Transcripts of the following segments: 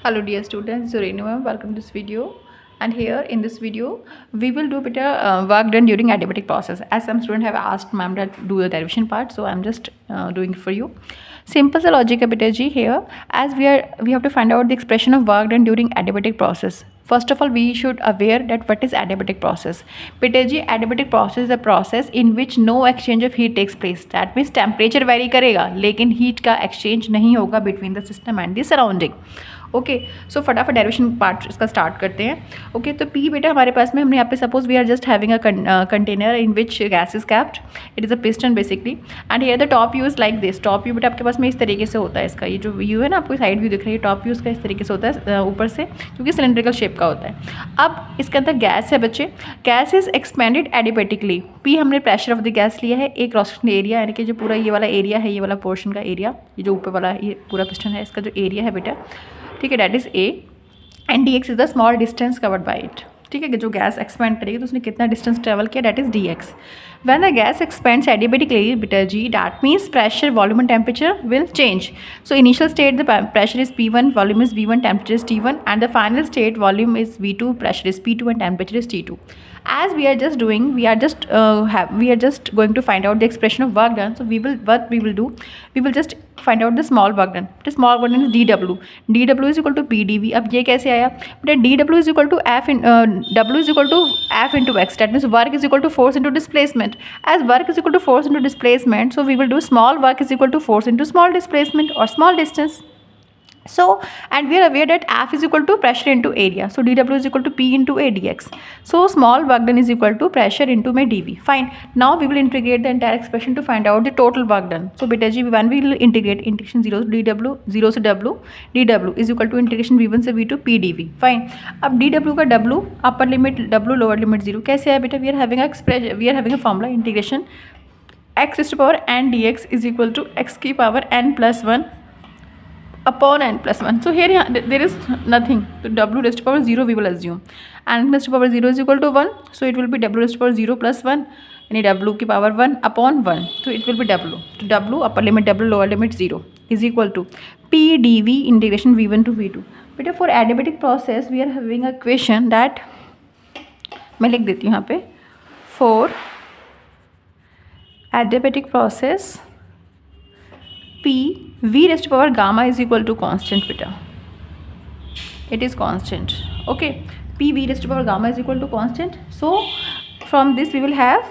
Hello dear students, Zorenu ma'am, welcome to this video. And here in this video, we will do better work done during adiabatic process. As some students have asked ma'am to do the derivation part, so I'm just doing it for you. Simple sa logic है बेटा जी here. As we have to find out the expression of work done during adiabatic process. First of all, we should aware that what is adiabatic process. बेटा जी adiabatic process is a process in which no exchange of heat takes place. That means temperature vary करेगा, लेकिन heat का exchange नहीं होगा between the system and the surrounding. Okay so फटाफट derivation part इसका start करते हैं. ओके तो पी बेटा हमारे पास में हमने यहाँ पे suppose we are just having a container in which gas is capped. It is a piston basically and here the top view is like this. Top view बेटा आपके पास में इस तरीके से होता है. इसका ये जो व्यू है ना, आपको साइड व्यू दिख रही है, टॉप व्यू इसका इस तरीके से होता है ऊपर से, क्योंकि सिलेंड्रिकल शेप का होता है. अब इसके अंदर गैस है बच्चे. Gas is expanded adiabatically. P हमने प्रेशर ऑफ द गैस लिया है. एक क्रॉस सेक्शन एरिया यानी कि जो पूरा ये वाला एरिया है, ये वाला पोर्शन का एरिया, ये जो ऊपर वाला ये पूरा पिस्टन है, इसका जो एरिया है बेटा, ठीक है, that is a. And D x is the small distance covered by it. ठीक है, कि जो गैस एक्सपेंड करेगी तो उसने कितना डिस्टेंस ट्रेवल किया, that is D X. When the gas expands adiabatically बेटा जी, that means pressure, volume and temperature will change. So initial state the pressure is P1, volume is V1, temperature is T1, and the final state volume is V2, pressure is P2, and temperature is T2. As we are just going to find out the expression of work done. So we will just find out the small work done. The small work done is dW. dW is equal to PdV. अब ये कैसे आया बेटा? dW is equal to W is equal to F into x. That means work is equal to force into displacement. As work is equal to force into displacement, so we will do small work is equal to force into small displacement or small distance. So, and we are aware that F is equal to pressure into area. So dW is equal to P into A dx. So small work done is equal to pressure into my dV. Fine. Now we will integrate the entire expression to find out the total work done. So beta g, when we will integrate integration 0 to dW, 0 से W, dW is equal to integration V1 से V2 P dV. Fine. अब dW का W upper limit W lower limit 0 कैसे है बेटा? We are having a formula integration x raised to power n dx is equal to x की power n plus 1 upon n plus 1. So here there is nothing. So W raised to power 0 we will assume, and raised to power 0 is equal to 1. So it will be W raised to power 0 plus 1, यानी W की power 1 upon 1. So it will be W. So W upper limit W lower limit 0 is equal to P dV integration V1 to V2. बेटा for adiabatic process we are having a equation that मैं लिख देती हूँ यहाँ पे. For adiabatic process P V raised to power gamma is equal to constant beta. It is constant. Okay. P V raised to power gamma is equal to constant. So from this we will have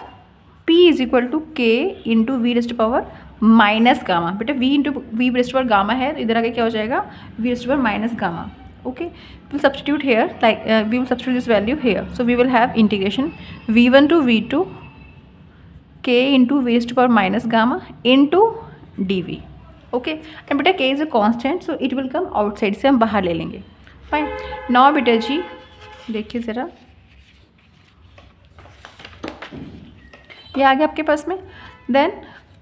P is equal to K into V raised to power minus gamma. बेटा V into V raised to power gamma है, तो इधर आगे क्या हो जाएगा? V raised to power minus gamma. Okay. We will substitute here, like we will substitute this value here. So we will have integration V1 to V2 K into V raised to power minus gamma into dV. Okay and बेटा के is a constant, so it will come outside से हम बाहर ले लेंगे. Fine. Now बेटा जी देखिए ज़रा, ये आ गया आपके पास में. देन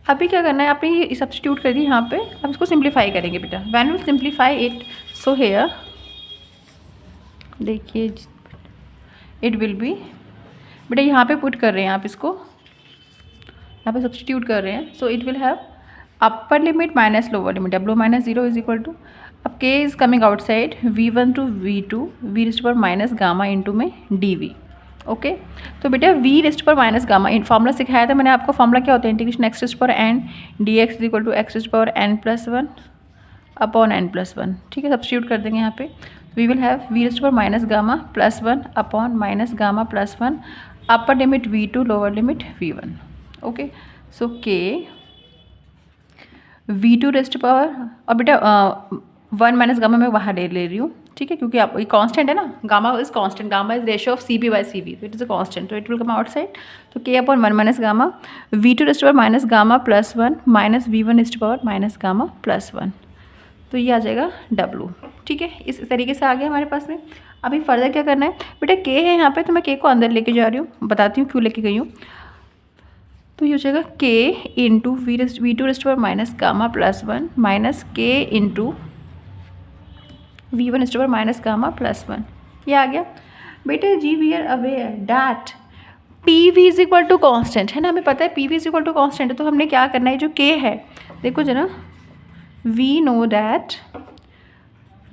अभी क्या करना है, आपने ये सब्सटीट्यूट कर दी यहाँ पे. अब इसको सिंप्लीफाई करेंगे बेटा. When will simplify it, so here देखिए इट विल बी बेटा, यहाँ पे पुट कर रहे हैं आप इसको, यहाँ पे सब्सटीट्यूट कर रहे हैं. सो it will have upper limit minus lower limit W minus 0 is equal to, अब K is coming outside, V1 to V2 V raised to power minus gamma into में dV. ओके तो बेटा V raised to power minus gamma in formula सिखाया था मैंने आपको. Formula क्या होता है? Integration x raised to power n dx is equal to x raised to power n plus 1 upon n plus 1. ठीक है, सब्स्टिट्यूट कर देंगे यहाँ पे. We will have V raised to power minus gamma plus 1 upon minus gamma plus 1 upper limit V2 lower limit V1. Okay so K V2 raised power, और बेटा 1 minus gamma मैं बाहर ले रही हूँ. ठीक है, क्योंकि आप ये कांस्टेंट है ना, gamma is constant, gamma is ratio of CP by CV, तो इट इज़ अ कांस्टेंट, तो इट विल कम आउटसाइड. तो K upon 1 minus gamma V2 raised power minus gamma plus 1 minus V1 raised power minus gamma plus 1. तो ये आ जाएगा W. ठीक है, इस तरीके से आ गया हमारे पास में. अभी फर्दर क्या करना है बेटा? K है यहाँ पे, तो मैं K को अंदर लेके जा रही हूँ, बताती हूँ क्यों लेके गई हूँ. तो ये हो जाएगा K into V2 raised power minus gamma plus 1 minus K into V1 raised power minus gamma plus 1. ये आ गया बेटे जी. We are aware that PV is equal to constant है ना, हमें पता है PV is equal to constant है. तो हमने क्या करना है, जो K है देखो जरा, we know that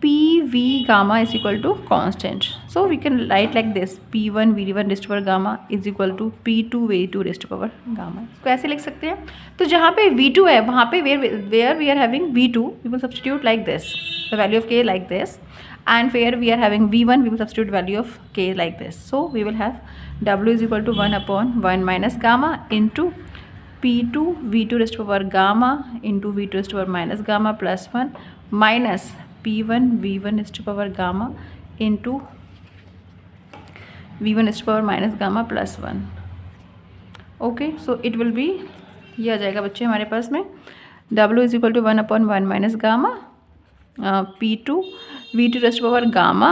P V gamma is equal to constant. So we can write like this, P1 V1 raised to power gamma is equal to P2 V2 raised to power gamma. इसको ऐसे लिख सकते हैं. तो जहाँ पे V2 है वहाँ पे where we are having V2, we will substitute like this, the value of K like this, and where we are having V1, we will substitute value of K like this. So we will have W is equal to 1 upon 1 minus gamma into P2 V2 raised to power gamma into V2 raised to power minus gamma plus 1 minus P1 V1 raised to power gamma into V1 raised to power minus gamma plus 1. Okay, so it will be, ये आ जाएगा बच्चे हमारे पास में W is equal to 1 upon 1 minus gamma P2 V2 raised power gamma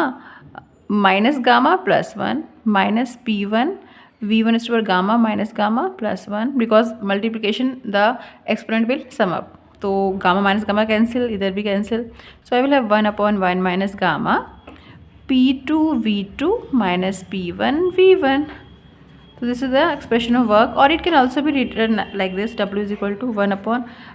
minus gamma plus 1 minus P1 V1 raised power gamma minus gamma plus 1, because multiplication the exponent will sum up. तो gamma minus gamma cancel, इधर भी cancel. So I will have 1 upon 1 minus gamma P2 V2 minus P1 V1. So this is the expression of work, or it can also be written like this, W is equal to 1 upon